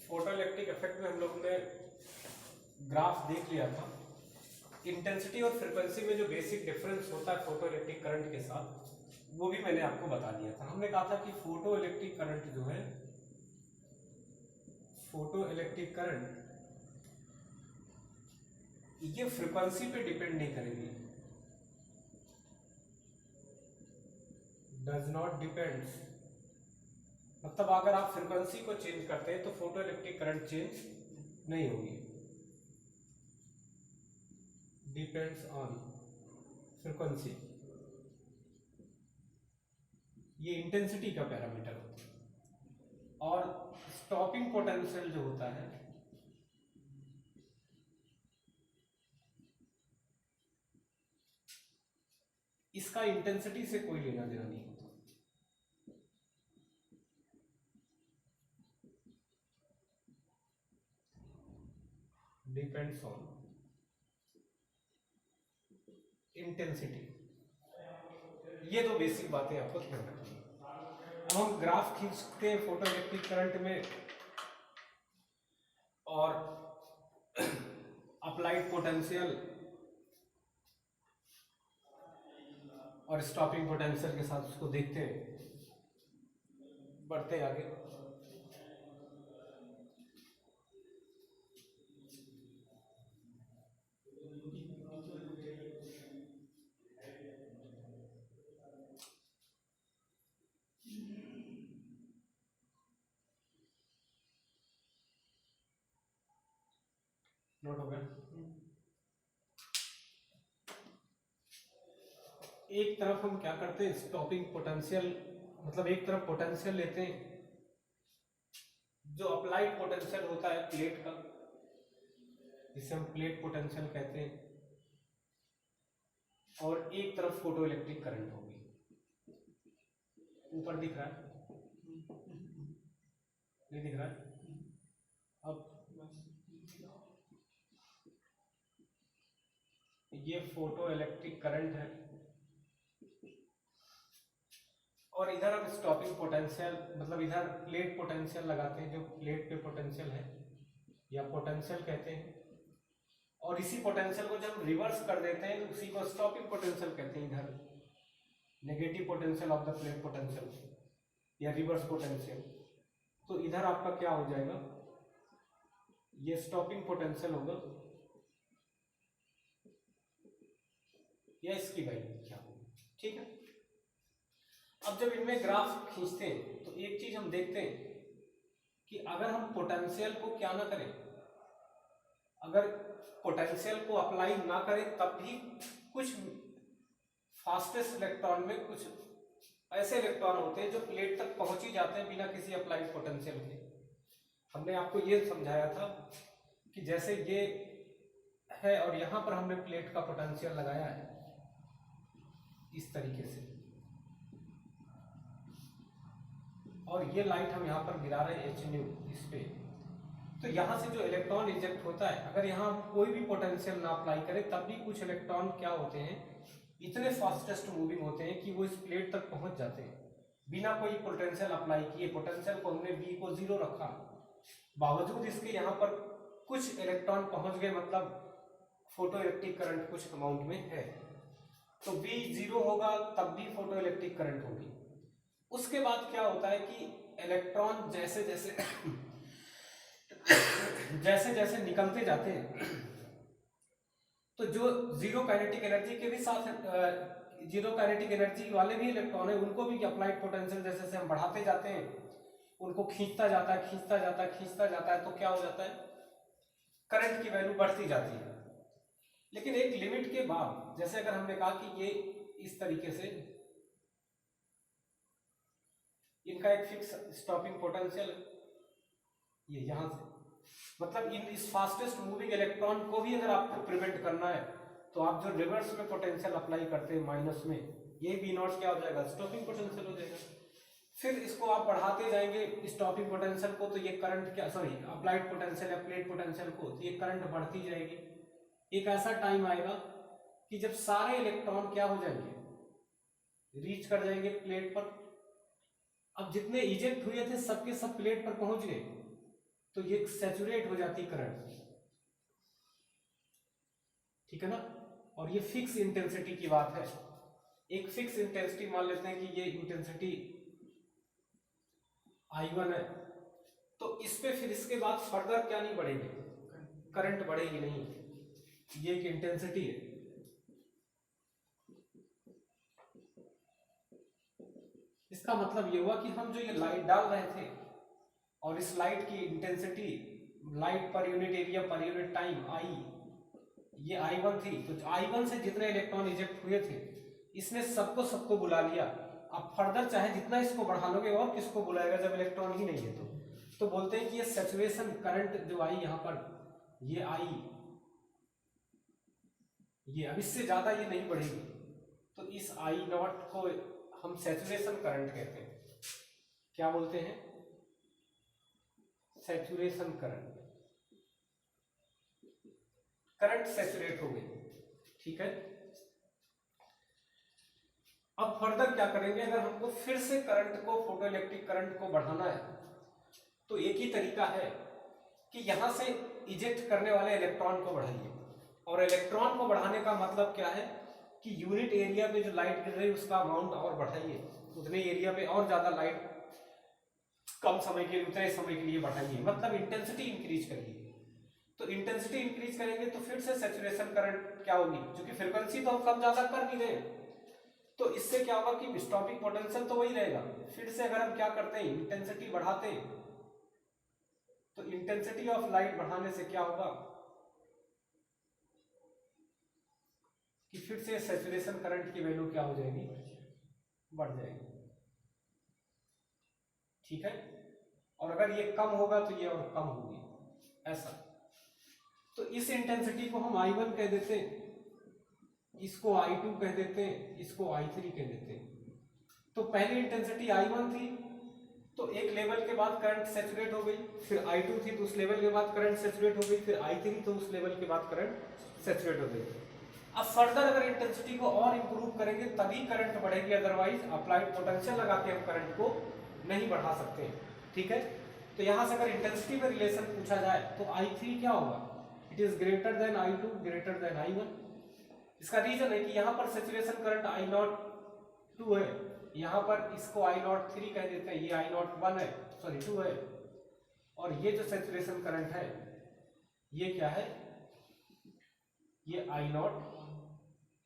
Photoelectric effect में हम लोग ने ग्राफ देख लिया था। इंटेंसिटी और फ्रीक्वेंसी में जो बेसिक डिफरेंस होता है फोटोइलेक्ट्रिक करंट के साथ, वो भी मैंने आपको बता दिया था। हमने कहा था कि फोटोइलेक्ट्रिक करंट जो है, फोटोइलेक्ट्रिक करंट ये फ्रीक्वेंसी पे डिपेंड नहीं करेगी, डज नॉट डिपेंड्स। मतलब अगर आप फ्रीक्वेंसी को चेंज करते हैं तो फोटोइलेक्ट्रिक करंट चेंज नहीं होगी। डिपेंड्स ऑन फ्रीक्वेंसी, ये इंटेंसिटी का पैरामीटर होता है। और स्टॉपिंग पोटेंशियल जो होता है, इसका इंटेंसिटी से कोई लेना देना नहीं होता। Depends on intensity. ये दो बेसिक बातें आपको ध्यान रखनी है। अब हम ग्राफ खींचते हैं फोटोइलेक्ट्रिक करंट में और अप्लाइड पोटेंशियल और स्टॉपिंग पोटेंशियल के साथ उसको देखते हैं, बढ़ते हैं आगे। नोट हो गया। एक तरफ हम क्या करते हैं, स्टॉपिंग पोटेंशियल, मतलब एक तरफ पोटेंशियल लेते हैं जो अप्लाइड पोटेंशियल होता है प्लेट का, जिसे हम प्लेट पोटेंशियल कहते हैं, और एक तरफ फोटोइलेक्ट्रिक करंट होगी। ऊपर दिख रहा है? नहीं दिख रहा है? अब ये फोटोइलेक्ट्रिक करंट है और इधर हम स्टॉपिंग पोटेंशियल, मतलब इधर प्लेट पोटेंशियल लगाते हैं, जो प्लेट पे पोटेंशियल है या पोटेंशियल कहते हैं। और इसी पोटेंशियल को जब रिवर्स कर देते हैं तो उसी को स्टॉपिंग पोटेंशियल कहते हैं। इधर negative potential of the plate potential या रिवर्स पोटेंशियल। तो इधर आपका क्या हो जाएगा, ये स्टॉपिंग पोटेंशियल होगा या इसकी वैल्यू क्या होगी। ठीक है। अब जब इनमें ग्राफ खींचते हैं तो एक चीज हम देखते हैं कि अगर हम पोटेंशियल को क्या ना करें, अगर पोटेंशियल को अप्लाई ना करें, तब भी कुछ फास्टेस्ट इलेक्ट्रॉन में कुछ ऐसे इलेक्ट्रॉन होते हैं जो प्लेट तक पहुंच ही जाते हैं बिना किसी अप्लाइड पोटेंशियल के। हमने आपको ये समझाया था कि जैसे ये है और यहां पर हमने प्लेट का पोटेंशियल लगाया है इस तरीके से, और ये लाइट हम यहाँ पर गिरा रहे हैं hν इस पे, तो यहाँ से जो इलेक्ट्रॉन रिजेक्ट होता है, अगर यहाँ कोई भी पोटेंशियल ना अप्लाई करें तब भी कुछ इलेक्ट्रॉन क्या होते हैं, इतने फास्टेस्ट मूविंग होते हैं कि वो इस प्लेट तक पहुंच जाते हैं बिना कोई पोटेंशियल अप्लाई किए। पोटेंशियल को हमने V को 0 रखा, बावजूद इसके यहाँ पर कुछ इलेक्ट्रॉन पहुंच गए, मतलब फोटोइलेक्ट्रिक करंट कुछ अमाउंट में है। तो V 0 होगा तब भी फोटोइलेक्ट्रिक करंट होगी। उसके बाद क्या होता है कि इलेक्ट्रॉन जैसे जैसे जैसे जैसे निकलते जाते हैं, तो जो जीरो काइनेटिक एनर्जी के भी साथ जीरो काइनेटिक एनर्जी वाले भी इलेक्ट्रॉन है, उनको भी अप्लाइड पोटेंशियल जैसे जैसे हम बढ़ाते जाते हैं, उनको खींचता जाता है, खींचता जाता है, खींचता जाता है, तो क्या हो जाता है, करंट की वैल्यू बढ़ती जाती है। लेकिन एक लिमिट के बाद, जैसे अगर हमने कहा कि ये इस तरीके से इनका एक फिक्स स्टॉपिंग पोटेंशियल, ये यहां से, मतलब इन इस फास्टेस्ट मूविंग इलेक्ट्रॉन को भी अगर आपको प्रिवेंट करना है तो आप जो रिवर्स में पोटेंशियल अप्लाई करते हैं माइनस में, ये V0 क्या हो जाएगा, स्टॉपिंग पोटेंशियल हो जाएगा। फिर इसको आप बढ़ाते जाएंगे स्टॉपिंग पोटेंशियल को, तो ये करंट क्या, सॉरी अप्लाइड पोटेंशियल या प्लेट पोटेंशियल को, तो ये करंट बढ़ती जाएगी। एक ऐसा टाइम आएगा कि जब सारे इलेक्ट्रॉन क्या हो जाएंगे, रीच कर जाएंगे प्लेट पर। अब जितने इजेक्ट हुए थे सबके सब प्लेट पर पहुंच गए, तो ये सैचुरेट हो जाती करंट, ठीक है ना। और ये फिक्स इंटेंसिटी की बात है, एक फिक्स इंटेंसिटी मान लेते हैं कि ये इंटेंसिटी I1 है, तो इस पे फिर इसके बाद फर्दर क्या नहीं बढ़ेगी, करंट बढ़ेगी नहीं, ये एक इंटेंसिटी है। इसका मतलब ये हुआ कि हम जो ये लाइट डाल रहे थे और इस लाइट की intensity, light per unit area per unit time I, ये I1 थी, तो I1 से जितने इलेक्ट्रॉन इजेक्ट हुए थे इसने सबको सबको बुला लिया। अब फर्दर चाहे जितना इसको बढ़ा लोगे और किसको बुलाएगा जब इलेक्ट्रॉन ही नहीं है तो बोलते हैं कि ये सैचुरेशन करंट जो आई यहां पर, ये आई, ये अब इससे ज्यादा ये नहीं बढ़ेगी, तो इस I0 को हम सैचुरेशन करंट कहते हैं। क्या बोलते हैं, सैचुरेशन करंट। करंट सैचुरेट हो गई, ठीक है। अब फर्दर क्या करेंगे, अगर हमको फिर से करंट को, फोटोइलेक्ट्रिक करंट को बढ़ाना है तो एक ही तरीका है कि यहां से इजेक्ट करने वाले इलेक्ट्रॉन को बढ़ाइए। और इलेक्ट्रॉन को बढ़ाने का मतलब क्या है कि यूनिट एरिया पे जो लाइट गिर रही है उसका अमाउंट और बढ़ाइए, उतने एरिया पे और ज्यादा लाइट कम समय के लिए, उतने समय के लिए बढ़ाइए, मतलब इंटेंसिटी इंक्रीज करिए। तो इंटेंसिटी इंक्रीज करेंगे तो फिर से सैचुरेशन करंट क्या होगी, क्योंकि फ्रीक्वेंसी तो हम कम ज्यादा कर नहीं रहे, तो इससे क्या होगा कि स्टॉपिंग पोटेंशियल तो वही रहेगा। फिर से अगर हम क्या करते हैं, इंटेंसिटी बढ़ाते हैं, तो इंटेंसिटी ऑफ लाइट बढ़ाने से क्या होगा कि फिर से सैचुरेशन करंट की वैल्यू क्या हो जाएगी, बढ़ जाएगी, ठीक है। और अगर ये कम होगा तो ये और कम होगी, ऐसा। तो इस इंटेंसिटी को हम I1 कह देते हैं, इसको I2 कह देते हैं, इसको I3 कह देते हैं। तो पहली इंटेंसिटी I1 थी, तो एक लेवल के बाद करंट सैचुरेट हो गई, फिर I2 थी तो उस लेवल के बाद करंट सैचुरेट हो गई, फिर I3 तो उस लेवल के बाद करंट सैचुरेट हो गई। अब फर्दर अगर इंटेंसिटी को और इंप्रूव करेंगे तभी करंट बढ़ेगी, अदरवाइज अप्लाइड पोटेंशियल लगा के हम करंट को नहीं बढ़ा सकते, ठीक है। तो यहां से अगर इंटेंसिटी में रिलेशन पूछा जाए तो I3 क्या होगा, it is greater then I2 greater than I1। इसका रीजन है कि यहां पर सैचुरेशन करंट I02 है, यहां पर इसको I03 कह देते हैं, ये I01 है, सॉरी 2 है, और ये जो सैचुरेशन करंट है ये क्या है, ये I0,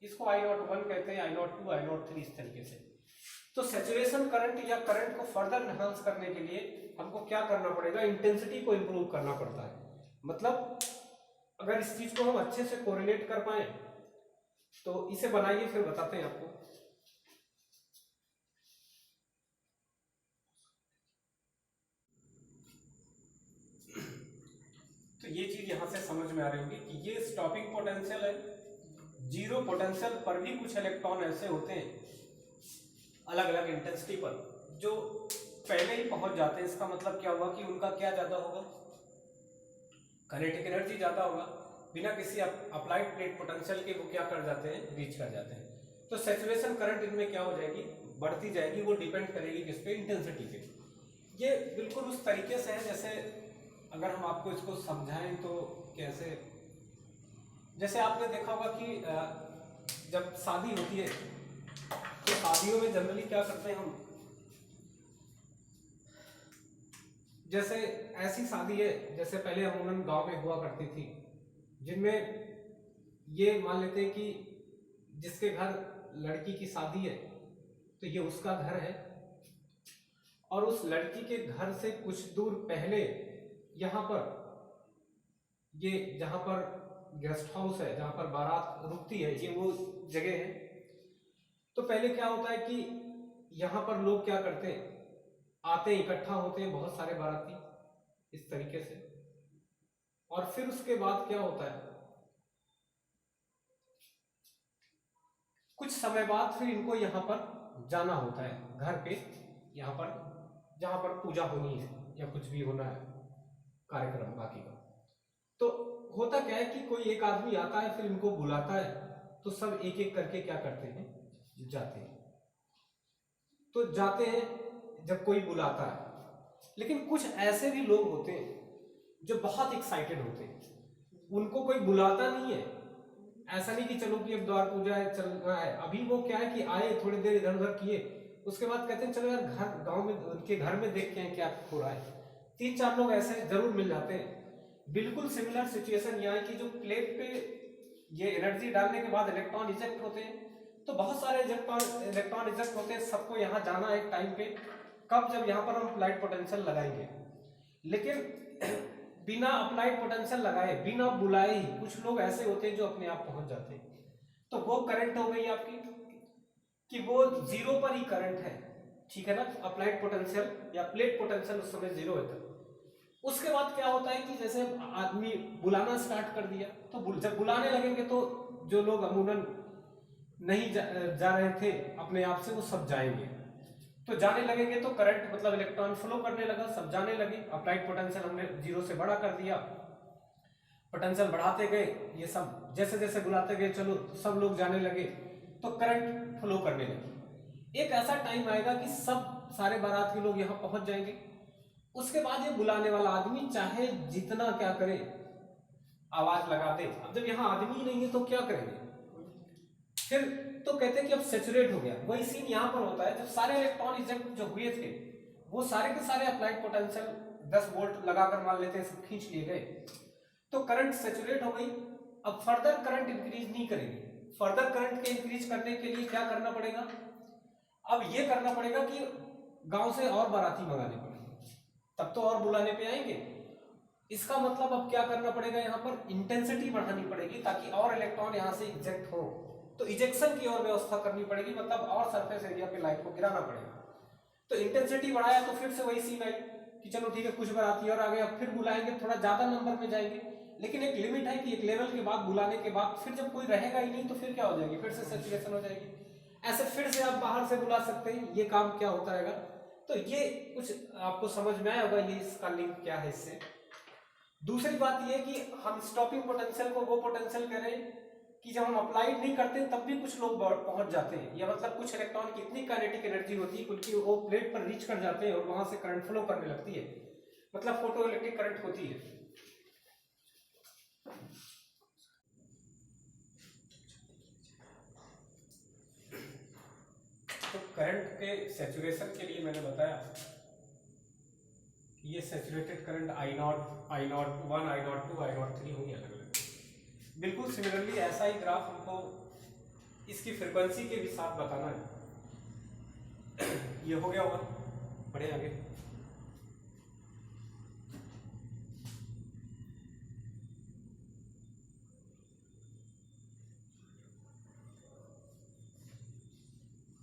इसको I01 कहते हैं, I02 I03 इस तरीके से। तो सैचुरेशन करंट या करंट को फर्दर एनहांस करने के लिए हमको क्या करना पड़ेगा, इंटेंसिटी को इंप्रूव करना पड़ता है। मतलब अगर इस चीज को हम अच्छे से कोरिलेट कर पाए तो इसे बनाइए, फिर बताते हैं आपको। तो ये चीज यहां से समझ में आ रही होगी कि ये स्टॉपिंग पोटेंशियल है, जीरो पोटेंशियल पर भी कुछ इलेक्ट्रॉन ऐसे होते हैं अलग अलग इंटेंसिटी पर जो पहले ही पहुंच जाते हैं। इसका मतलब क्या हुआ कि उनका क्या ज्यादा होगा, काइनेटिक एनर्जी ज्यादा होगा, बिना किसी अप्लाइड प्लेट पोटेंशियल के वो क्या कर जाते हैं, रीच कर जाते हैं। तो सैचुरेशन करंट इनमें क्या हो जाएगी, बढ़ती जाएगी, वो डिपेंड करेगी किस पे, इंटेंसिटी पे। ये बिल्कुल उस तरीके से है जैसे अगर हम आपको इसको समझाएं तो कैसे, जैसे आपने देखा होगा कि जब शादी होती है तो शादियों में जनरली क्या करते हैं हम, जैसे ऐसी शादी है जैसे पहले अमूमन गांव में हुआ करती थी, जिनमें ये मान लेते हैं कि जिसके घर लड़की की शादी है तो ये उसका घर है, और उस लड़की के घर से कुछ दूर पहले यहाँ पर, ये जहाँ पर गेस्ट हाउस है जहाँ पर बारात रुकती है, ये वो जगह है। तो पहले क्या होता है कि यहाँ पर लोग क्या करते हैं, आते हैं, इकट्ठा होते हैं बहुत सारे बाराती इस तरीके से, और फिर उसके बाद क्या होता है, कुछ समय बाद फिर इनको यहाँ पर जाना होता है घर पे, यहाँ पर जहाँ पर पूजा होनी है या कुछ भी होना है कार्यक्रम बाकी का। तो होता क्या है कि कोई एक आदमी आता है फिर इनको बुलाता है, तो सब एक एक करके क्या करते हैं, जाते हैं। तो जाते हैं जब कोई बुलाता है। लेकिन कुछ ऐसे भी लोग होते हैं जो बहुत एक्साइटेड होते हैं, उनको कोई बुलाता नहीं है, ऐसा नहीं कि चलो कि अब द्वार पूजा है चल रहा है, अभी वो क्या है कि आए थोड़ी देर इधर उधर किए, उसके बाद कहते हैं चलो यार घर गांव में उनके घर में देखते हैं क्या हो रहा है। 3-4 लोग ऐसे जरूर मिल जाते हैं। बिल्कुल सिमिलर सिचुएशन यहाँ की, जो प्लेट पे ये एनर्जी डालने के बाद इलेक्ट्रॉन इजेक्ट होते हैं, तो बहुत सारे इलेक्ट्रॉन इजेक्ट होते हैं, सबको यहाँ जाना है एक टाइम पे, कब, जब यहाँ पर हम अप्लाइड पोटेंशियल लगाएंगे। लेकिन बिना अप्लाइड पोटेंशियल लगाए, बिना बुलाए ही कुछ लोग ऐसे होते हैं जो अपने आप पहुंच जाते हैं, तो वो करंट हो गई आपकी कि वो जीरो पर ही करंट है, ठीक है ना, अप्लाइड पोटेंशियल या प्लेट पोटेंशियल उस समय जीरो है। उसके बाद क्या होता है कि जैसे आदमी बुलाना स्टार्ट कर दिया, तो जब बुलाने लगेंगे तो जो लोग अमूमन नहीं जा रहे थे अपने आप से, वो सब जाएंगे। तो जाने लगेंगे तो करंट मतलब इलेक्ट्रॉन फ्लो करने लगा, सब जाने लगे। अप्लाइड पोटेंशियल हमने जीरो से बड़ा कर दिया, पोटेंशियल बढ़ाते गए, ये सब जैसे जैसे बुलाते गए चलो सब लोग जाने लगे, तो करंट फ्लो करने लगे। एक ऐसा टाइम आएगा कि सब सारे बारात के लोग यहाँ पहुंच जाएंगे। उसके बाद ये बुलाने वाला आदमी चाहे जितना क्या करे, आवाज लगा दे, अब जब यहाँ आदमी नहीं है तो क्या करेंगे फिर, तो कहते हैं कि अब सैचुरेट हो गया। वही सीन यहाँ पर होता है, जब सारे इलेक्ट्रॉन इजेक्ट जो हुए थे वो सारे के सारे अप्लाइड पोटेंशियल 10 वोल्ट लगाकर मान लेते हैं सब खींच लिए गए, तो करंट सैचुरेट हो गई। अब फर्दर करंट इंक्रीज नहीं करेगी। फर्दर करंट के इंक्रीज करने के लिए क्या करना पड़ेगा, अब ये करना पड़ेगा कि गांव से और बाराती मंगाने पड़ेंगे, तब तो और बुलाने पे आएंगे। इसका मतलब अब क्या करना पड़ेगा, यहाँ पर इंटेंसिटी बढ़ानी पड़ेगी ताकि और इलेक्ट्रॉन यहाँ से इजेक्ट हो, तो इजेक्शन की और व्यवस्था करनी पड़ेगी, मतलब और सरफेस एरिया पे लाइट को गिराना पड़ेगा। तो इंटेंसिटी बढ़ाया तो फिर से वही सीन आई कि चलो ठीक है कुछ बाराती और आ गए, अब फिर बुलाएंगे, थोड़ा ज्यादा नंबर में जाएंगे, लेकिन एक लिमिट है कि एक लेवल के बाद बुलाने के बाद फिर जब कोई रहेगा ही नहीं तो फिर क्या हो जाएगी, फिर से सैचुरेशन हो जाएगी। ऐसे फिर से आप बाहर से बुला सकते हैं, ये काम क्या होता रहेगा। तो ये कुछ आपको समझ में आया होगा, ये इसका लिंक क्या है इससे। दूसरी बात ये कि हम स्टॉपिंग पोटेंशियल को वो पोटेंशियल कह रहे हैं कि जब हम अप्लाइड नहीं करते तब भी कुछ लोग पहुंच जाते हैं, या मतलब कुछ इलेक्ट्रॉन की इतनी काइनेटिक एनर्जी होती है उनकी वो प्लेट पर रीच कर जाते हैं और वहां से करंट फ्लो करने लगती है, मतलब फोटो इलेक्ट्रिक करंट होती है। तो करंट के सैचुरेशन के लिए मैंने बताया ये saturated current I0, I01, I02, I03 होंगे अलग अलग। बिल्कुल सिमिलरली ऐसा ही ग्राफ हमको इसकी फ्रीक्वेंसी के भी साथ बताना है। ये हो गया होगा, बढ़े आगे।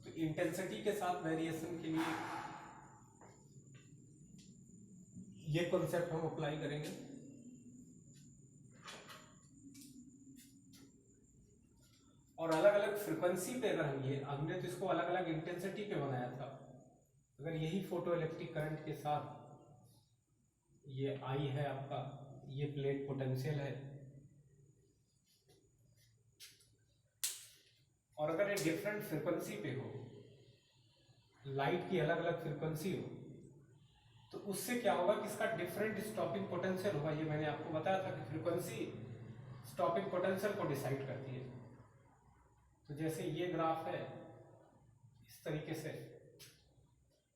तो इंटेंसिटी के साथ वेरिएशन के लिए ये कॉन्सेप्ट हम अप्लाई करेंगे। और अलग अलग फ्रीक्वेंसी पे अगर हम ये, हमने तो इसको अलग अलग इंटेंसिटी पे बनाया था, अगर यही फोटो इलेक्ट्रिक करंट के साथ ये आई है आपका, ये प्लेट पोटेंशियल है, और अगर ये डिफरेंट फ्रीक्वेंसी पे हो, लाइट की अलग अलग फ्रीक्वेंसी हो, तो उससे क्या होगा कि इसका डिफरेंट स्टॉपिंग पोटेंशियल होगा। ये मैंने आपको बताया था कि फ्रीक्वेंसी स्टॉपिंग पोटेंशियल को डिसाइड करती है। तो जैसे ये ग्राफ है इस तरीके से,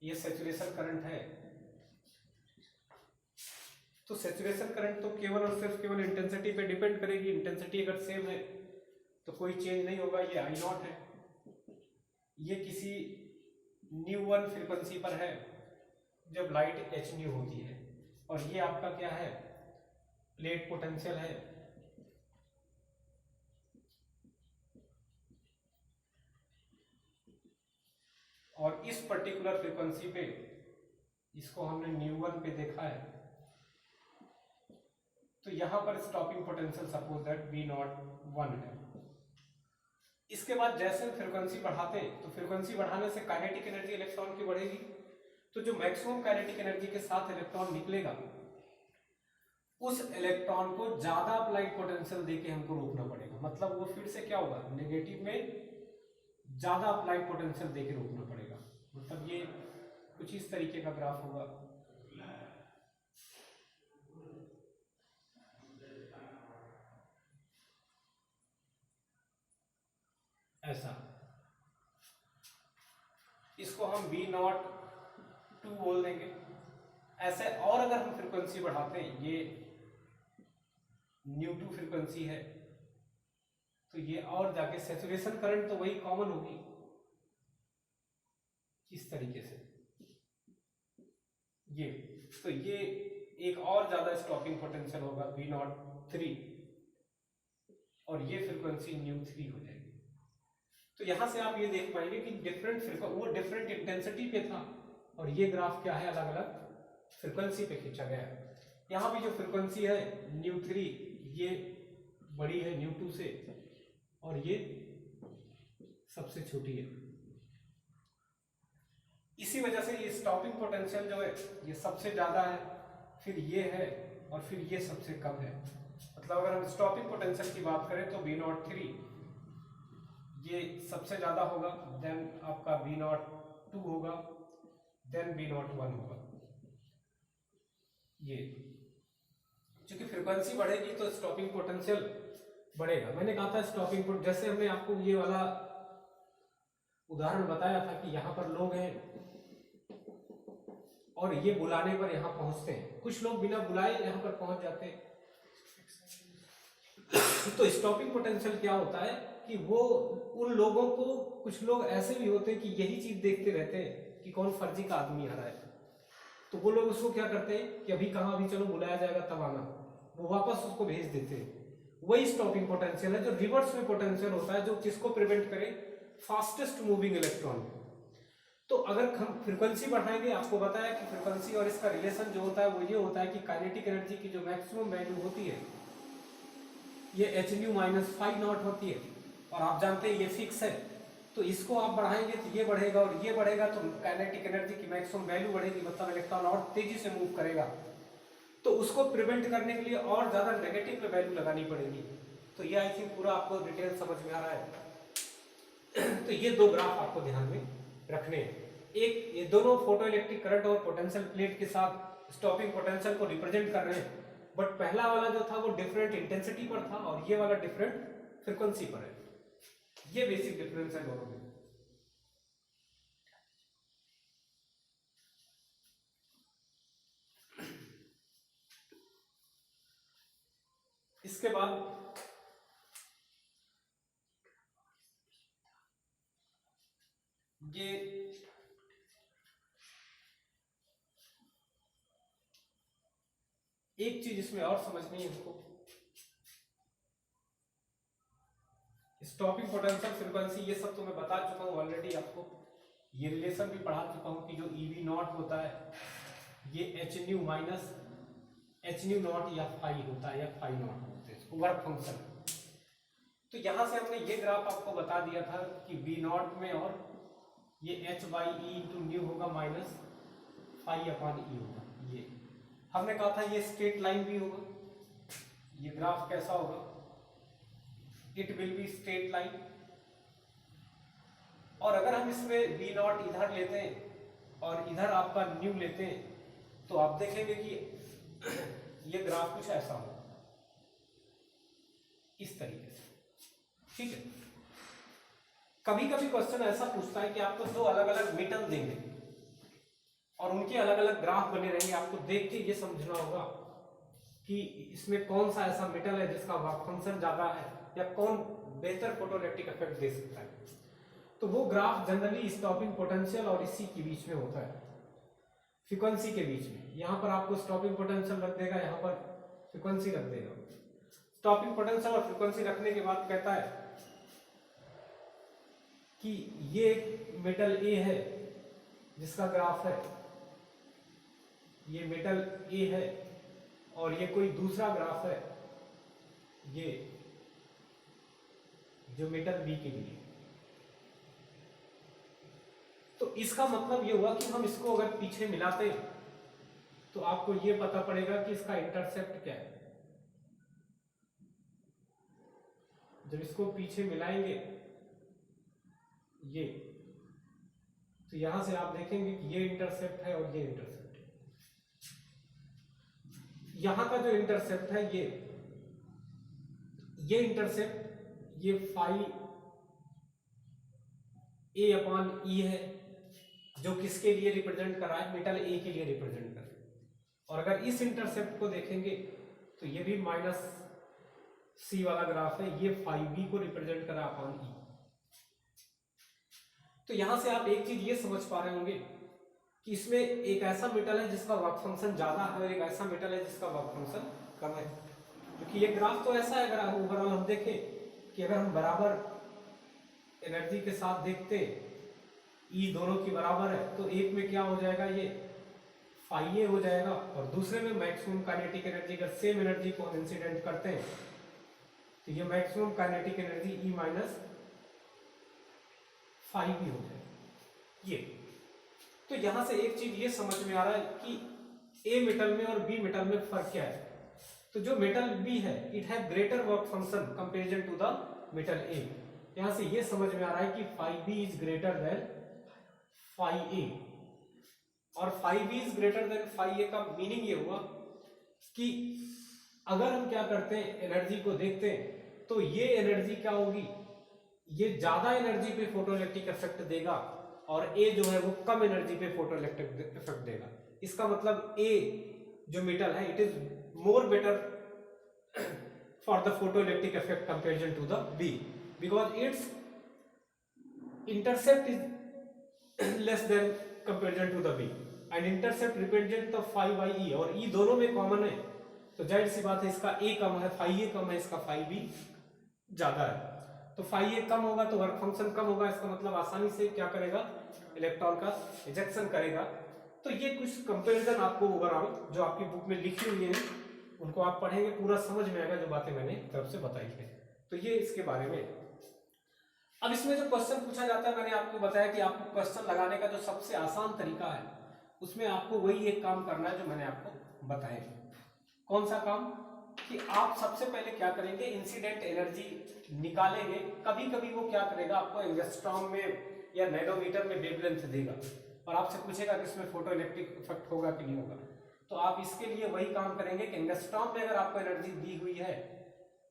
ये सैचुरेशन करंट है, तो सैचुरेशन करंट तो केवल और सिर्फ केवल इंटेंसिटी पे डिपेंड करेगी। इंटेंसिटी अगर सेम है तो कोई चेंज नहीं होगा। ये I0 है, ये किसी ν1 फ्रीक्वेंसी पर है जब लाइट hν होती है, और ये आपका क्या है, प्लेट पोटेंशियल है। और इस पर्टिकुलर फ्रीक्वेंसी पे इसको हमने ν1 पे देखा है, तो यहां पर stopping potential suppose that V01 है। इसके बाद जैसे फ्रीक्वेंसी बढ़ाते हैं तो फ्रीक्वेंसी बढ़ाने से काइनेटिक एनर्जी इलेक्ट्रॉन की बढ़ेगी, तो जो मैक्सिमम काइनेटिक एनर्जी के साथ इलेक्ट्रॉन निकलेगा उस इलेक्ट्रॉन को ज्यादा अप्लाइड पोटेंशियल देके हमको रोकना पड़ेगा। मतलब वो फिर से क्या होगा, नेगेटिव में ज्यादा अप्लाइड पोटेंशियल देके रोकना पड़ेगा। मतलब ये कुछ इस तरीके का ग्राफ होगा। ऐसा, इसको हम V02 बोल देंगे ऐसे। और अगर हम फ्रीक्वेंसी बढ़ाते हैं, ये ν2 फ्रीक्वेंसी है, तो ये और जाके सैचुरेशन करंट तो वही कॉमन होगी इस तरीके से ये। तो ये एक और ज्यादा स्टॉपिंग पोटेंशियल होगा V03, और ये फ्रीक्वेंसी ν3 हो जाएगी। तो यहां से आप ये देख पाएंगे कि वो डिफरेंट इंटेंसिटी पे था, और ये ग्राफ क्या है, अलग अलग फ्रीक्वेंसी पे खींचा गया है। यहाँ भी जो फ्रीक्वेंसी है ν3, ये बड़ी है ν2 से, और ये सबसे छोटी है। इसी वजह से ये स्टॉपिंग पोटेंशियल जो है ये सबसे ज्यादा है, फिर ये है, और फिर ये सबसे कम है। मतलब अगर हम स्टॉपिंग पोटेंशियल की बात करें तो V03 ये सबसे ज्यादा होगा, देन आपका V02 होगा, देन V01 होगा। ये क्योंकि फ्रीक्वेंसी बढ़ेगी तो स्टॉपिंग पोटेंशियल बढ़ेगा। मैंने कहा था स्टॉपिंग पोटेंशियल, जैसे हमने आपको ये वाला उदाहरण बताया था कि यहाँ पर लोग हैं और ये बुलाने पर यहाँ पहुंचते हैं, कुछ लोग बिना बुलाए यहाँ पर पहुंच जाते हैं। तो स्टॉपिंग पोटेंशियल क्या होता है कि वो उन लोगों को, कुछ लोग ऐसे भी होते हैं कि यही चीज देखते रहते हैं कि कौन फर्जी का आदमी आ रहा है, तो वो लोग उसको क्या करते हैं कि अभी कहाँ, अभी चलो बुलाया जाएगा तब आना, वो वापस उसको भेज देते हैं। वही स्टॉपिंग पोटेंशियल है। जो रिवर्स में पोटेंशियल होता है, जो किसको प्रिवेंट करे, फास्टेस्ट मूविंग इलेक्ट्रॉन। तो अगर हम फ्रीक्वेंसी बढ़ाएंगे, आपको बताया कि फ्रीक्वेंसी और इसका रिलेशन जो होता है वो ये होता है कि काइनेटिक एनर्जी की जो मैक्सिमम वैल्यू होती है ये hν माइनस फाइव नॉट होती है, और आप जानते हैं ये फिक्स है। तो इसको आप बढ़ाएंगे तो ये बढ़ेगा, और ये बढ़ेगा तो काइनेटिक एनर्जी की मैक्सिमम वैल्यू बढ़ेगी, मतलब इलेक्ट्रॉन और तेजी से मूव करेगा। तो उसको प्रिवेंट करने के लिए और ज्यादा नेगेटिव वैल्यू लगानी पड़ेगी। तो ये आई थिंक पूरा आपको डिटेल समझ में आ रहा है। तो ये दो ग्राफ आपको ध्यान में रखने हैं। एक, ये दोनों फोटो इलेक्ट्रिक करंट और पोटेंशियल प्लेट के साथ स्टॉपिंग पोटेंशियल को रिप्रेजेंट कर रहे हैं, बट पहला वाला जो था वो डिफरेंट इंटेंसिटी पर था, और ये वाला डिफरेंट फ्रीक्वेंसी पर है। ये बेसिक डिफरेंस है दोनों में। इसके बाद ये एक चीज इसमें और समझनी है हमको, स्टॉपिंग पोटेंशियल, फ्रीक्वेंसी, ये सब तो मैं बता चुका हूं ऑलरेडी आपको। ये रिलेशन भी पढ़ा चुका हूं कि जो EV0 होता है ये hν माइनस hν0 या फाई होता है, या फाई नॉट होता है, वर्क फंक्शन। तो यहां से हमने ये ग्राफ आपको बता दिया था कि V0 में, और ये h/e इंटू न्यू होगा माइनस फाई अपॉन ई होगा। ये हमने कहा था ये स्ट्रेट लाइन भी होगा। ये ग्राफ कैसा होगा, it will be straight line. और अगर हम इसमें V0 इधर लेते हैं और इधर आपका न्यू लेते हैं, तो आप देखेंगे कि ये ग्राफ कुछ ऐसा होगा, इस तरीके से। ठीक है। कभी कभी क्वेश्चन ऐसा पूछता है कि आपको दो अलग अलग मेटल देंगे और उनके अलग अलग ग्राफ बने रहेंगे, आपको देख के ये समझना होगा कि इसमें कौन सा ऐसा मेटल है जिसका वर्क फंक्शन ज्यादा है, या कौन बेहतर फोटोइलेक्ट्रिक इफेक्ट दे सकता है। तो वो ग्राफ जनरली स्टॉपिंग पोटेंशियल और इसी के बीच में होता है, फ्रीक्वेंसी के बीच में। यहाँ पर आपको स्टॉपिंग पोटेंशियल रख देगा, यहाँ पर फ्रीक्वेंसी रख देगा। स्टॉपिंग पोटेंशियल और फ्रीक्वेंसी रखने के बाद कहता है कि ये मेटल ए है जिसका ग्राफ है, ये मेटल ए है, और ये कोई दूसरा ग्राफ है, ये जो मेटल बी के लिए। तो इसका मतलब ये हुआ कि हम इसको अगर पीछे मिलाते हैं तो आपको ये पता पड़ेगा कि इसका इंटरसेप्ट क्या है। जब इसको पीछे मिलाएंगे, ये तो यहां से आप देखेंगे कि ये इंटरसेप्ट है और ये इंटरसेप्ट है। यहां का जो इंटरसेप्ट है ये इंटरसेप्ट ये फाई ए अपॉन ई है, जो किसके लिए रिप्रेजेंट कर रहा है, मेटल ए के लिए रिप्रेजेंट कर रहा है। और अगर इस इंटरसेप्ट को देखेंगे तो ये भी माइनस सी वाला ग्राफ है, ये फाई बी को रिप्रेजेंट कर रहा है अपॉन ई। तो यहां से आप एक चीज ये समझ पा रहे होंगे कि इसमें एक ऐसा मेटल है जिसका वर्क फंक्शन ज्यादा है और एक ऐसा मेटल है जिसका वर्क फंक्शन कम है। क्योंकि ये ग्राफ तो ऐसा है, अगर ओवरऑल हम देखें कि अगर हम बराबर एनर्जी के साथ देखते ई दोनों की बराबर है तो एक में क्या हो जाएगा, ये फाई ए हो जाएगा, और दूसरे में मैक्सिमम काइनेटिक एनर्जी, अगर सेम एनर्जी को हम इंसिडेंट करते हैं तो ये maximum kinetic energy e minus phi b हो जाएगा। ये तो यहां से एक चीज ये समझ में आ रहा है कि ए मेटल में और बी मेटल में फर्क क्या है। तो जो मेटल बी है it have greater work function comparison to the metal a. यहां से ये समझ में आ रहा है कि phi b is greater than phi a, और phi b is greater than phi a का मीनिंग ये हुआ कि अगर हम क्या करते हैं, एनर्जी को देखते हैं तो ये एनर्जी क्या होगी, ये ज्यादा एनर्जी पे फोटोइलेक्ट्रिक इफेक्ट देगा और ए जो है वो कम एनर्जी पे फोटोइलेक्ट्रिक इफेक्ट देगा। इसका मतलब ए जो मेटल है it is more better for the photoelectric effect comparison to the b, because its intercept is less than comparison to the b, and intercept represent the phi by e, और e दोनों में common है तो जाहिर सी बात है इसका ए कम है, फाई ए कम है, इसका फाई बी ज्यादा है। तो फाई ए कम होगा तो वर्क फंक्शन कम होगा, इसका मतलब आसानी से क्या करेगा, इलेक्ट्रॉन का इजेक्शन करेगा। तो ये कुछ कंपैरिजन आपको ओवरऑल जो आपकी बुक में लिखी हुई है उनको आप पढ़ेंगे, पूरा समझ में आएगा जो बातें मैंने तरफ से बताई है। तो ये इसके बारे में। अब इसमें जो क्वेश्चन पूछा जाता है, मैंने आपको बताया कि आपको क्वेश्चन लगाने का जो सबसे आसान तरीका है उसमें आपको वही एक काम करना है जो मैंने आपको बताया। कौन सा काम, कि आप सबसे पहले क्या करेंगे, इंसिडेंट एनर्जी निकालेंगे। कभी कभी वो क्या करेगा, आपको एंगस्ट्रॉम में या नैनोमीटर में वेवलेंथ देगा और आपसे पूछेगा कि इसमें फोटो इलेक्ट्रिक इफेक्ट होगा कि नहीं होगा। तो आप इसके लिए वही काम करेंगे कि एंगस्ट्रॉम में अगर आपको एनर्जी दी हुई है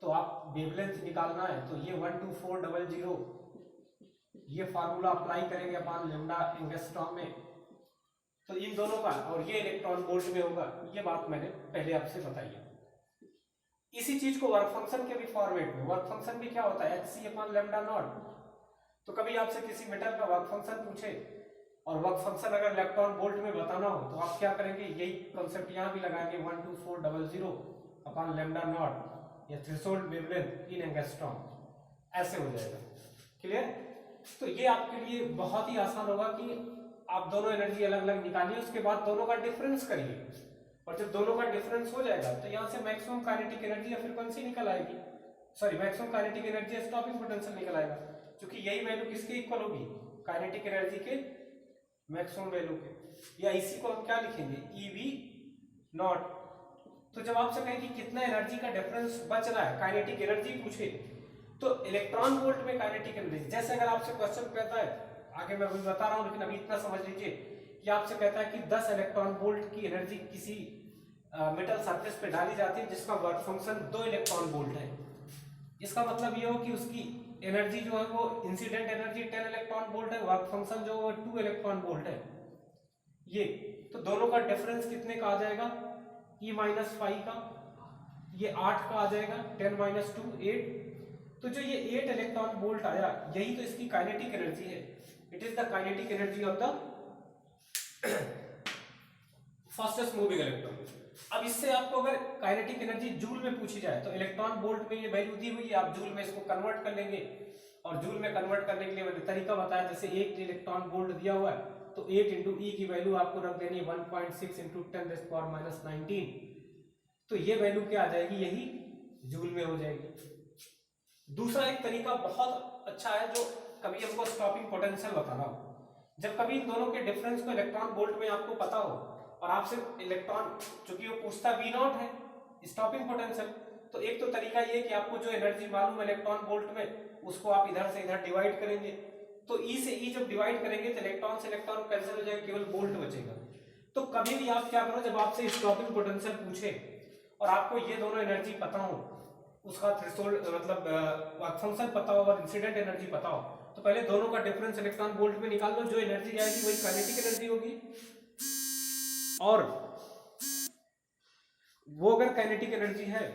तो आप वेवलेंथ निकालना है, तो ये 12400 ये फार्मूला अप्लाई करेंगे अपॉन लैम्डा एंगस्ट्रॉम में, तो इन दोनों का, और ये इलेक्ट्रॉन वोल्ट में होगा। ये बात मैंने पहले आपसे बताई है। इसी चीज को वर्क फंक्शन के भी फॉर्मेट में, वर्क फंक्शन भी क्या होता है, h c upon lambda naught. तो कभी आपसे किसी मेटल का वर्क फंक्शन पूछे और वर्क फंक्शन अगर इलेक्ट्रॉन वोल्ट में बताना हो तो आप क्या करेंगे, यही कंसेप्ट यहाँ भी लगाएंगे, 12400 अपॉन लैम्डा नॉट या थ्रेशोल्ड वेवलेंथ इन एंगस्ट्रॉम, ऐसे हो जाएगा। क्लियर। तो ये आपके लिए बहुत ही आसान होगा कि आप दोनों एनर्जी अलग अलग निकालिए, उसके बाद दोनों का डिफरेंस करिए, और जब दोनों का डिफरेंस हो जाएगा तो यहाँ से मैक्सिमम काइनेटिक एनर्जी या फ्रीक्वेंसी निकल आएगी, सॉरी मैक्सिमम काइनेटिक एनर्जी या स्टॉपिंग पोटेंशियल निकल आएगा, क्योंकि यही वैल्यू किसके इक्वल होगी, काइनेटिक एनर्जी के मैक्सिमम वैल्यू के, या इसी को हम क्या लिखेंगे, ई वी नॉट। तो जब आपसे कहें कि कितना एनर्जी का डिफरेंस बच रहा है, काइनेटिक एनर्जी पूछे, तो इलेक्ट्रॉन वोल्ट में काइनेटिक एनर्जी, जैसे अगर आपसे क्वेश्चन कहता है, आगे मैं अभी बता रहा हूं लेकिन अभी इतना समझ लीजिए कि आपसे कहता है कि 10 इलेक्ट्रॉन वोल्ट की एनर्जी किसी मेटल सरफेस पे डाली जाती है जिसका वर्क फंक्शन 2 इलेक्ट्रॉन वोल्ट है। इसका मतलब ये हो कि उसकी एनर्जी जो है वो इंसिडेंट एनर्जी 10 इलेक्ट्रॉन वोल्ट है, वर्क फंक्शन जो है 2 इलेक्ट्रॉन वोल्ट है। ये तो दोनों का डिफरेंस कितने का आ जाएगा, E माइनस 5 का, ये 8 का आ जाएगा, 10 माइनस 2 8। तो जो ये 8 इलेक्ट्रॉन वोल्ट आया यही तो इसकी काइनेटिक एनर्जी है, it is the kinetic energy of the fastest moving electron. अब इससे आपको अगर काइनेटिक एनर्जी जूल में पूछी जाए तो इलेक्ट्रॉन वोल्ट में ये वैल्यू दी हुई है, आप जूल में इसको कन्वर्ट कर लेंगे, और जूल में कन्वर्ट करने के लिए मैंने तरीका बताया, जैसे 1 इलेक्ट्रॉन वोल्ट दिया हुआ है तो 8 इंटू ई की वैल्यू आपको रख देनी 1.6 इंटू 10⁻⁻19, तो ये वैल्यू क्या आ जाएगी, यही जूल में हो जाएगी। दूसरा एक तरीका बहुत अच्छा है जो कभी हमको स्टॉपिंग पोटेंशियल बताना हो, जब कभी इन दोनों के डिफरेंस को इलेक्ट्रॉन वोल्ट में आपको पता हो और आपसे इलेक्ट्रॉन, चूंकि वो पूछता V नॉट है स्टॉपिंग पोटेंशियल, तो एक तो तरीका ये कि आपको जो एनर्जी मालूम है इलेक्ट्रॉन वोल्ट में उसको आप इधर से इधर डिवाइड करेंगे, तो ई से ई जब डिवाइड करेंगे तो इलेक्ट्रॉन से इलेक्ट्रॉन कैंसिल हो जाएगा, केवल वोल्ट बचेगा। तो कभी भी आप क्या करो, जब आपसे स्टॉपिंग पोटेंशियल पूछे और आपको ये दोनों एनर्जी पता हो, उसका थ्रेशोल्ड मतलब फंक्शन पता हो और इंसिडेंट एनर्जी पता हो, तो पहले दोनों का डिफरेंस इलेक्ट्रॉन वोल्ट में निकाल लो, जो एनर्जी आएगी वही काइनेटिक एनर्जी होगी। और वो अगर काइनेटिक एनर्जी है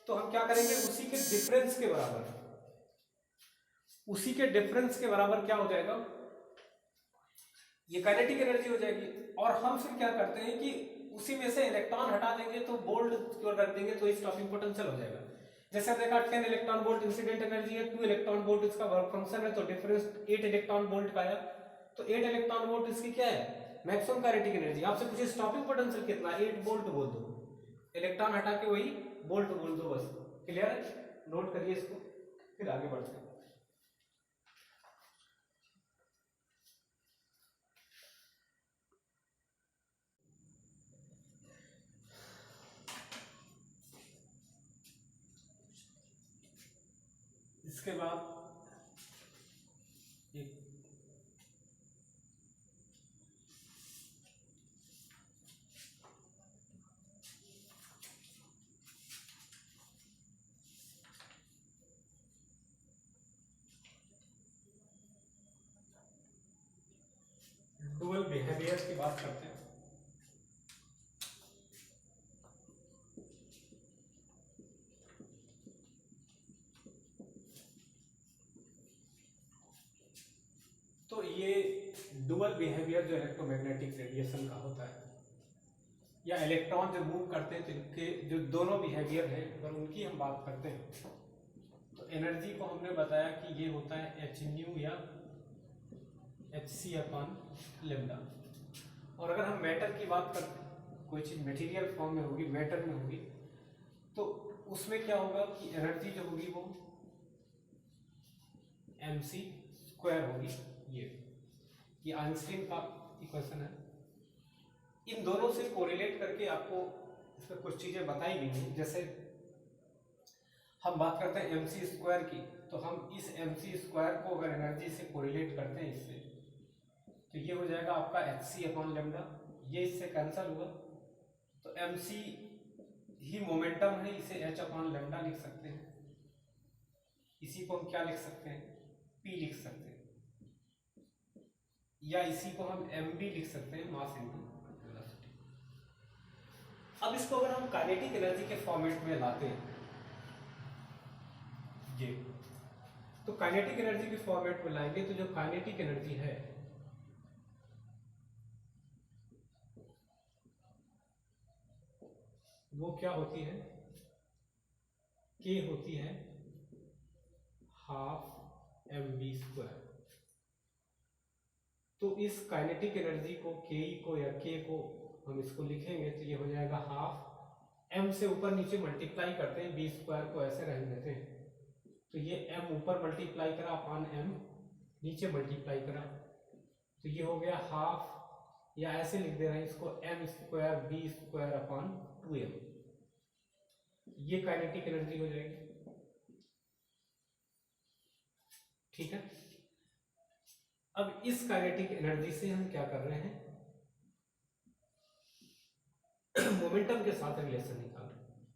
तो हम क्या करेंगे, उसी के डिफरेंस के बराबर, उसी के डिफरेंस के बराबर क्या हो जाएगा, ये काइनेटिक एनर्जी हो जाएगी। और हम फिर क्या करते हैं कि उसी में से इलेक्ट्रॉन हटा देंगे तो बोल्ट क्यों रख देंगे, तो स्टॉपिंग पोटेंशियल हो जाएगा। जैसे देखा 10 इलेक्ट्रॉन वोल्ट इंसिडेंट एनर्जी है, 2 इलेक्ट्रॉन वोल्ट इसका वर्क फंक्शन है, तो डिफरेंस 8 इलेक्ट्रॉन वोल्ट का आया। तो 8 इलेक्ट्रॉन वोल्ट इसकी क्या है, मैक्सिमम काइनेटिक एनर्जी। आपसे पूछे स्टॉपिंग पोटेंशियल कितना, 8 वोल्ट बोल दो, इलेक्ट्रॉन हटा के वही वोल्ट बोल दो, बस। क्लियर है, नोट करिए इसको, फिर आगे बढ़ते हैं। इसके बाद एक डुअल बिहेवियर की बात करते हैं। तो ये डुअल बिहेवियर जो इलेक्ट्रोमैग्नेटिक रेडिएशन का होता है, या इलेक्ट्रॉन जब मूव करते हैं तो इनके जो दोनों बिहेवियर है, अगर उनकी हम बात करते हैं तो एनर्जी को हमने बताया कि ये होता है एच न्यू या एच सी अपॉन लेमडा। और अगर हम मैटर की बात करते हैं, कोई चीज़ मटेरियल फॉर्म में होगी, मैटर में होगी, तो उसमें क्या होगा कि एनर्जी जो होगी वो mc स्क्वायर होगी। ये आइंस्टीन का इक्वेशन है। इन दोनों से कोरिलेट करके आपको इसमें कुछ चीजें बताई गई हैं। जैसे हम बात करते हैं mc स्क्वायर की, तो हम इस mc स्क्वायर को अगर एनर्जी से कोरिलेट करते हैं इससे, तो ये हो जाएगा आपका hc अपॉन लेमडा, ये इससे कैंसिल हुआ, तो mc ही मोमेंटम है, इसे h अपॉन लेमडा लिख सकते हैं। इसी को हम क्या लिख सकते हैं, p लिख सकते हैं, या इसी को हम mb लिख सकते हैं, मास इनटू वेलोसिटी। अब इसको अगर हम काइनेटिक एनर्जी के फॉर्मेट में लाते हैं, ये तो काइनेटिक एनर्जी के फॉर्मेट में लाएंगे तो जो काइनेटिक एनर्जी है वो क्या होती है, k होती है हाफ mv स्क्वायर। तो इस काइनेटिक एनर्जी को ke को या k को हम इसको लिखेंगे तो ये हो जाएगा हाफ, m से ऊपर नीचे मल्टीप्लाई करते हैं, v स्क्वायर को ऐसे रहने देते हैं, तो ये m ऊपर मल्टीप्लाई करा अपॉन m नीचे मल्टीप्लाई करा, तो ये हो गया हाफ, या ऐसे लिख दे रहे हैं इसको m square v square upon 2m। ये काइनेटिक एनर्जी हो जाएगी। ठीक है, अब इस काइनेटिक एनर्जी से हम क्या कर रहे हैं, मोमेंटम के साथ रिलेशन निकाल रहे हैं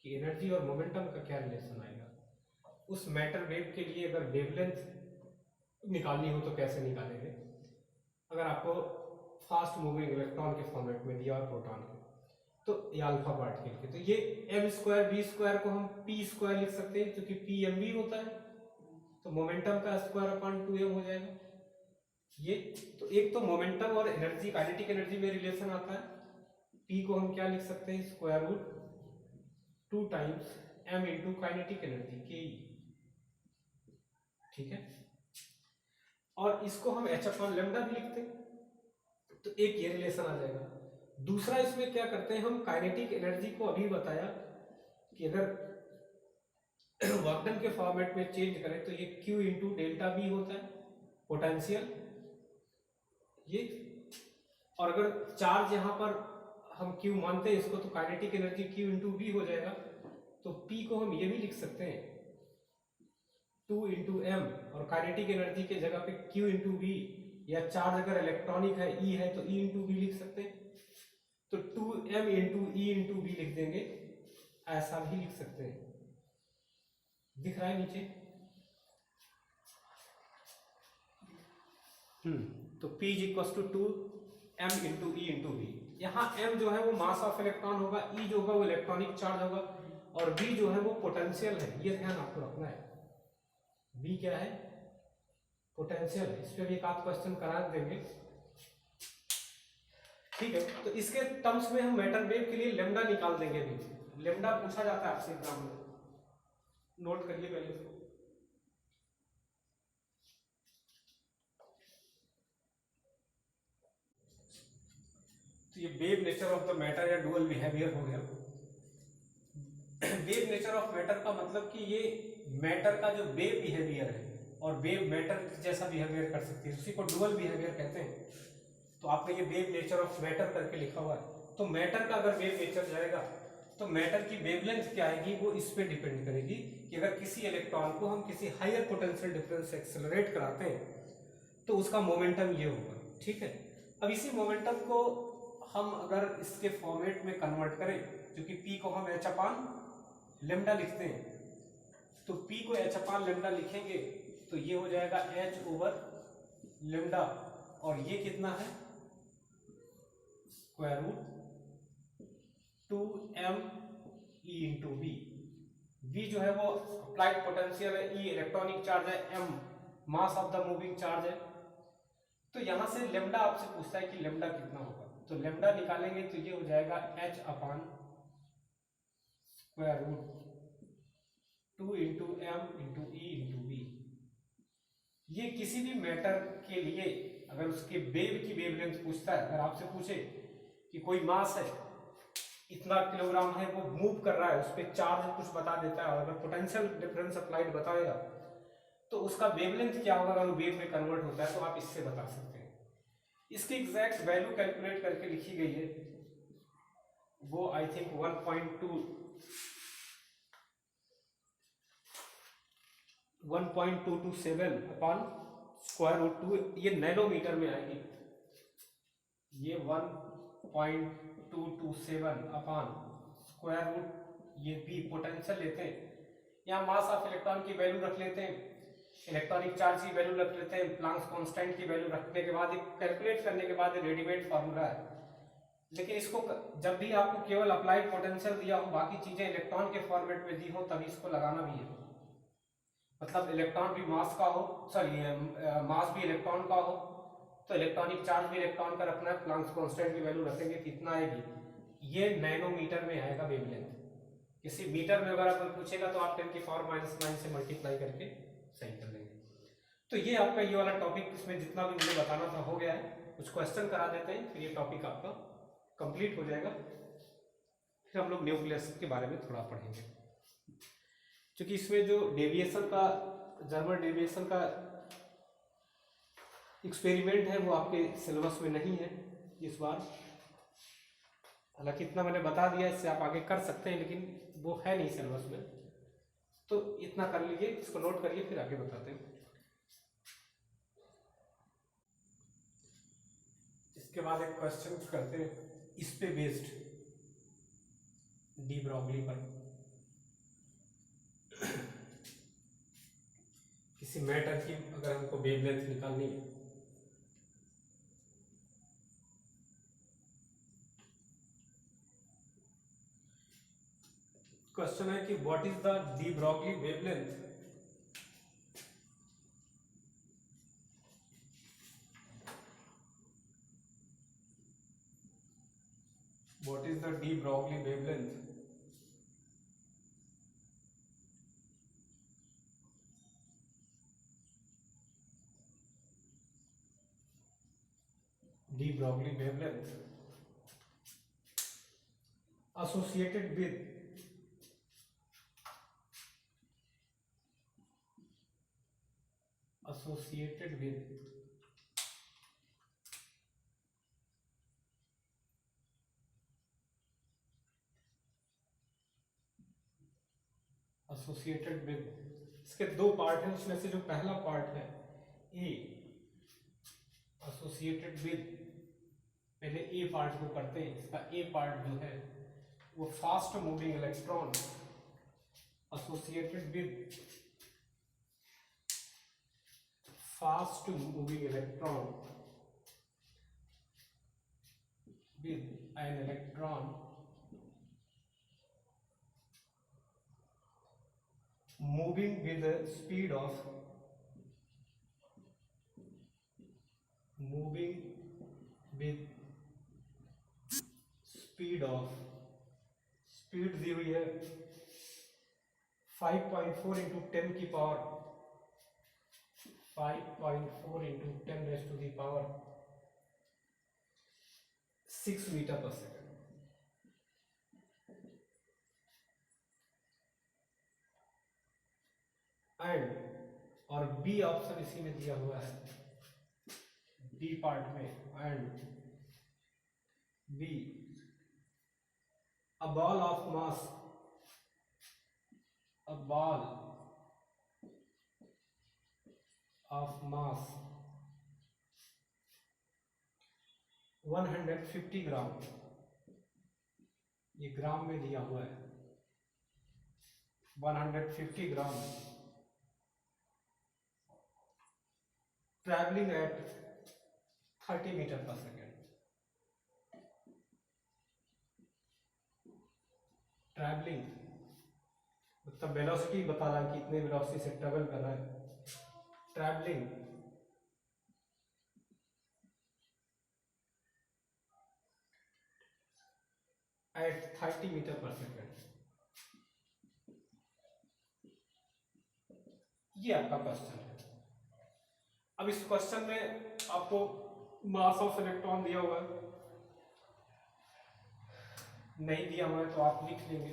कि एनर्जी और मोमेंटम का क्या रिलेशन आएगा। उस मैटर वेव के लिए अगर वेवलेंथ निकालनी हो तो कैसे निकालेंगे, अगर आपको फास्ट मूविंग इलेक्ट्रॉन के फॉर्मेट में दिया और प्रोटॉन के, तो ये अल्फा पार्टिकल के, तो ये m स्क्वायर v स्क्वायर को हम p स्क्वायर लिख सकते हैं क्योंकि p mv होता है, तो मोमेंटम का स्क्वायर अपॉन 2m हो जाएगा। ये तो एक तो मोमेंटम और एनर्जी, काइनेटिक एनर्जी में रिलेशन आता है। p को हम क्या लिख सकते हैं, square root 2 times m into kinetic energy के। ठीक है, और इसको हम h अपॉन लेमडा भी लिखते हैं, तो एक ये रिलेशन आ जाएगा। दूसरा इसमें क्या करते हैं हम, काइनेटिक एनर्जी को अभी बताया कि अगर वर्क डन के फॉर्मेट में चेंज करें तो ये q इंटू डेल्टा बी होता है पोटेंशियल ये, और अगर चार्ज यहाँ पर हम q मानते हैं इसको, तो kinetic energy q into b हो जाएगा। तो p को हम ये भी लिख सकते हैं 2 × m, और काइनेटिक एनर्जी के जगह पे Q × V, या चार्ज अगर इलेक्ट्रॉनिक है E है तो E × V लिख सकते हैं, तो 2m × E × V लिख देंगे, ऐसा भी लिख सकते हैं। दिख रहा है नीचे? तो P = 2m × E × V। यहाँ m जो है वो मास ऑफ इलेक्ट्रॉन होगा, E जो होगा वो इलेक्ट्रॉनिक चार्ज होगा, और V जो है वो पोटेंशियल है। ये ध्यान आपको रखना है, V क्या है? पोटेंशियल है। इस पे भी एक आध क्वेश्चन करा देंगे, ठीक है। तो इसके टर्म्स में हम मैटर वेव के लिए लेमडा निकाल देंगे। अभी लेमडा पूछा जाता है आपसे एग्जाम में, नोट करिए पहले इसको। तो ये wave nature of the matter या डुअल बिहेवियर हो गया। वेव नेचर ऑफ मैटर का मतलब कि ये मैटर का जो वेव बिहेवियर है, और वेव मैटर जैसा बिहेवियर कर सकती है, उसी को डुअल बिहेवियर कहते हैं। तो आपने ये वेव नेचर ऑफ मैटर करके लिखा हुआ है। तो मैटर का अगर वेव नेचर जाएगा तो मैटर की वेवलेंथ क्या आएगी, वो इस पे डिपेंड करेगी कि अगर किसी इलेक्ट्रॉन को हम किसी हायर पोटेंशियल डिफरेंस से एक्सेलरेट कराते हैं तो उसका मोमेंटम ये होगा, ठीक है। अब इसी मोमेंटम को हम अगर इसके फॉर्मेट में कन्वर्ट करें, क्योंकि P को हम h/λ लिखते हैं, तो P को h/λ लिखेंगे तो ये हो जाएगा h/λ, और ये कितना है? √2m E × V। V जो है वो अप्लाइड पोटेंशियल है, E इलेक्ट्रॉनिक चार्ज है, m mass of the moving charge है। तो यहां से लेमडा आपसे पूछता है कि लेमडा कितना होगा, तो लेमडा निकालेंगे तो ये हो जाएगा h/√2 × m × E × V। ये किसी भी मैटर के लिए अगर उसके वेव की वेवलेंथ पूछता है, अगर आपसे पूछे कि कोई मास है इतना किलोग्राम है, वो मूव कर रहा है, उस पर चार्ज कुछ बता देता है, और अगर पोटेंशियल डिफरेंस अप्लाइड बताएगा तो उसका वेवलेंथ क्या होगा, अगर वो वेव में कन्वर्ट होता है तो आप इससे बता सकते हैं। इसकी एग्जैक्ट वैल्यू कैलकुलेट करके लिखी गई है, वो आई थिंक 1.227/√2, ये नैनोमीटर में आएगी। ये 1.227/√, ये भी पोटेंशियल लेते हैं, यहाँ मास ऑफ इलेक्ट्रॉन की वैल्यू रख लेते हैं, इलेक्ट्रॉनिक चार्ज की वैल्यू रख लेते हैं, प्लैंक्स कांस्टेंट की वैल्यू रखने के बाद कैलकुलेट करने के बाद रेडीमेड फार्मूला है। लेकिन इसको जब भी आपको केवल अप्लाइड पोटेंशियल दिया हो, बाकी चीजें इलेक्ट्रॉन के फॉर्मेट में दी हो, तभी इसको लगाना भी है। मतलब इलेक्ट्रॉन भी मास का हो, मास भी इलेक्ट्रॉन का हो, तो इलेक्ट्रॉनिक चार्ज भी इलेक्ट्रॉन का रखना है, प्लैंक्स कांस्टेंट की वैल्यू रखेंगे, कितना आएगी? ये नैनोमीटर में आएगा वेवलेंथ। किसी मीटर में अगर आपको पूछेगा तो आप 10⁻⁹ से मल्टीप्लाई करके सही कर लेंगे। तो ये आपका ये वाला टॉपिक, इसमें जितना भी मुझे बताना था हो गया है। कुछ क्वेश्चन करा देते हैं, फिर ये टॉपिक आपका कंप्लीट हो जाएगा। फिर हम लोग न्यूक्लियस के बारे में थोड़ा पढ़ेंगे, क्योंकि इसमें जो डेविएशन का, जर्मन डेविएशन का एक्सपेरिमेंट है वो आपके सिलेबस में नहीं है इस बार। हालांकि इतना मैंने बता दिया, इससे आप आगे कर सकते हैं, लेकिन वो है नहीं सिलेबस में, तो इतना कर लीजिए, इसको नोट करिए, फिर आगे बताते हैं। इसके बाद एक क्वेश्चन करते हैं इस पे बेस्ड, डी ब्रॉगली पर। किसी मैटर की अगर हमको वेवलेंथ निकालनी है, क्वेश्चन है कि what is the de Broglie wavelength what is the de Broglie wavelength de Broglie wavelength associated with इसके दो पार्ट हैं, उसमें से जो पहला पार्ट है ए एसोसिएटेड विद, पहले ए पार्ट को करते हैं। इसका ए पार्ट जो है वो fast moving electron associated with fast moving electron with an electron moving with the speed of speed दी हुई है 5.4 इंटू 10 की power 5.4 into 10 raise to the power 6 meter पर सेकेंड। एंड और बी ऑप्शन इसी में दिया हुआ है, बी पार्ट में, and b a ball of mass 150 gram, ये ग्राम में दिया हुआ है, 150 ग्राम, ट्रैवलिंग एट 30 मीटर पर सेकेंड। ट्रैवलिंग मतलब वेलोसिटी बता रहा है कितने वेलोसिटी से ट्रेवल कर रहा है। ट्रैवलिंग एट 30 मीटर पर सेकेंड। ये आपका क्वेश्चन है। अब इस क्वेश्चन में आपको मास ऑफ इलेक्ट्रॉन दिया हुआ है, नहीं दिया हुआ है तो आप लिख लेंगे।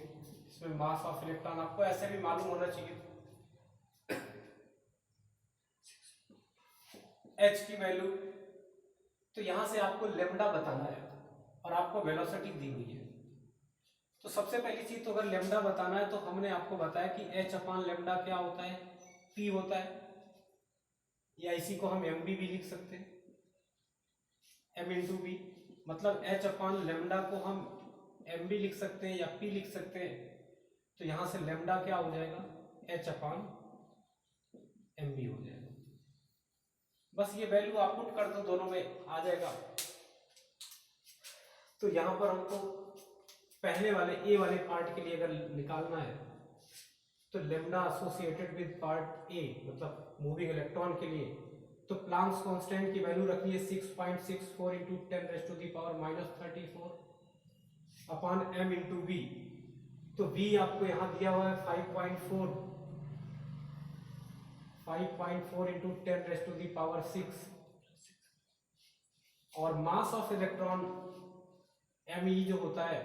इसमें मास ऑफ इलेक्ट्रॉन आपको ऐसे भी मालूम होना चाहिए। H की वैल्यू, तो यहां से आपको लेमडा बताना है और आपको वेलोसिटी दी हुई है। तो सबसे पहली चीज तो अगर लेमडा बताना है तो हमने आपको बताया कि H अपान लेमडा क्या होता है, P होता है, या इसी को हम MB भी लिख सकते हैं, M इंटू बी। मतलब H अपान लेमडा को हम MB लिख सकते हैं या P लिख सकते हैं। तो यहां से लेमडा क्या हो जाएगा, H अपान MB हो जाएगा। बस ये वैल्यू आप पुट कर दो, दोनों में आ जाएगा। तो यहां पर हमको पहले वाले ए वाले पार्ट के लिए अगर निकालना है तो lambda associated with part A मतलब मूविंग इलेक्ट्रॉन के लिए, तो प्लांक्स कांस्टेंट की वैल्यू रखनी है 6.64 into 10 raise to the power -34 upon m into b. तो v आपको यहां दिया हुआ है 5.4 into 10 raise to the power 6, और मास ऑफ इलेक्ट्रॉन me जो होता है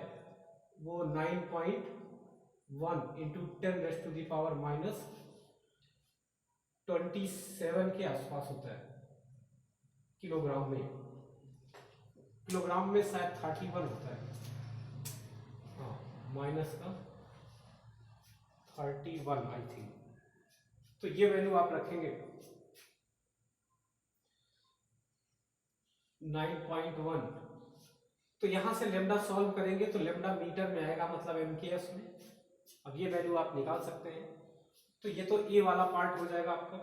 वो 9.1 into 10 raise to the power -27 के आसपास होता है किलोग्राम में। किलोग्राम में शायद 31 होता है, हाँ माइनस का 31 आई थिंक। तो ये वैल्यू आप रखेंगे 9.1। तो यहां से लेमडा सॉल्व करेंगे तो लेमडा मीटर में आएगा, मतलब MKS में। अब ये वैल्यू आप निकाल सकते हैं। तो ये तो ए वाला पार्ट हो जाएगा आपका।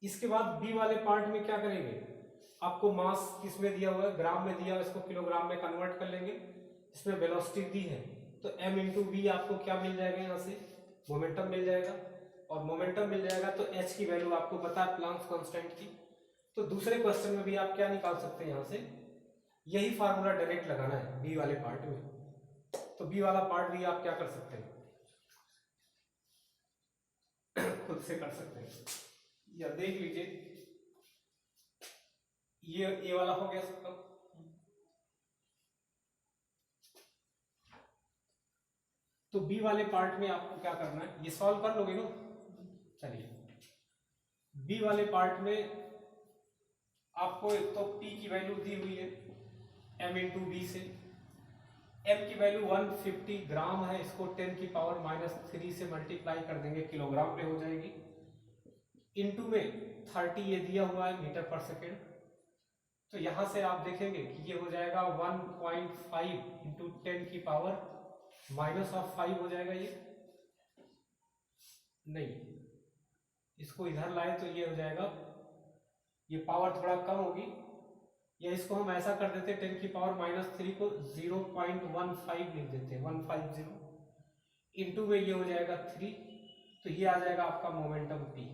इसके बाद बी वाले पार्ट में क्या करेंगे, आपको मास किसमें दिया हुआ है, ग्राम में दिया हुआ है, इसको किलोग्राम में कन्वर्ट कर लेंगे। इसमें वेलोसिटी दी है तो m इंटू बी आपको क्या मिल जाएगा, यहाँ से मोमेंटम मिल जाएगा, और मोमेंटम मिल जाएगा तो h की वैल्यू आपको पता है प्लांक्स कांस्टेंट की। तो दूसरे क्वेश्चन में भी आप क्या निकाल सकते हैं, यहाँ से यही फार्मूला डायरेक्ट लगाना है बी वाले पार्ट में। तो बी वाला पार्ट भी आप क्या कर सकते हैं, खुद से कर सकते हैं, या देख लीजिए ये ए वाला हो गया सबका। तो बी वाले पार्ट में आपको क्या करना है, ये सॉल्व कर लोगे ना। चलिए बी वाले पार्ट में आपको एक तो P की वैल्यू दी हुई है m इंटू बी से, m की वैल्यू 150 ग्राम है, इसको 10 की पावर -3 से मल्टीप्लाई कर देंगे, किलोग्राम में हो जाएगी। इनटू में 30 ये दिया हुआ है मीटर पर सेकेंड, तो यहां से आप देखेंगे कि ये हो जाएगा 1.5 इंटू 10 की पावर -5 हो जाएगा। ये नहीं, इसको इधर लाए तो ये हो जाएगा, ये पावर थोड़ा कम होगी, या इसको हम ऐसा कर देते 10 की पावर -3 को 0.15 लिख देते, 150 इंटू में ये हो जाएगा 3, तो ये आ जाएगा आपका मोमेंटम p।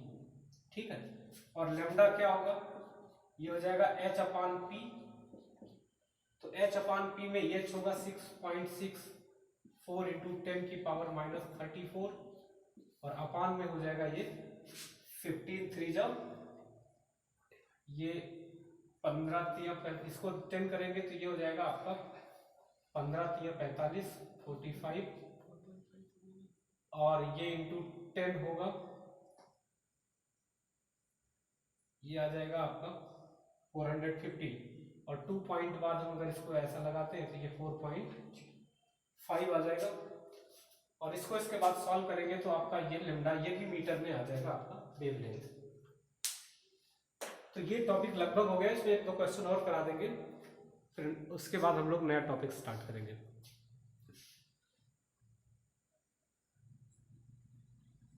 ठीक है, और लेमडा क्या होगा, ये हो जाएगा h/p, तो h/p में h होगा 6.64 इंटू 10 की पावर -34, और अपान में हो जाएगा ये 15 3 जब ये 15 इसको 10 करेंगे तो ये हो जाएगा आपका 15 45 45, और ये इंटू 10 होगा, ये आ जाएगा आपका 450, और 2 पॉइंट बाद हम अगर इसको ऐसा लगाते हैं तो ये 4.5 आ जाएगा, और इसको इसके बाद सॉल्व करेंगे तो आपका ये लेमडा ये भी मीटर में आ जाएगा आपका वेवलेंथ। तो ये टॉपिक लगभग हो गया, इसमें 1-2 क्वेश्चन और करा देंगे, फिर उसके बाद हम लोग नया टॉपिक स्टार्ट करेंगे।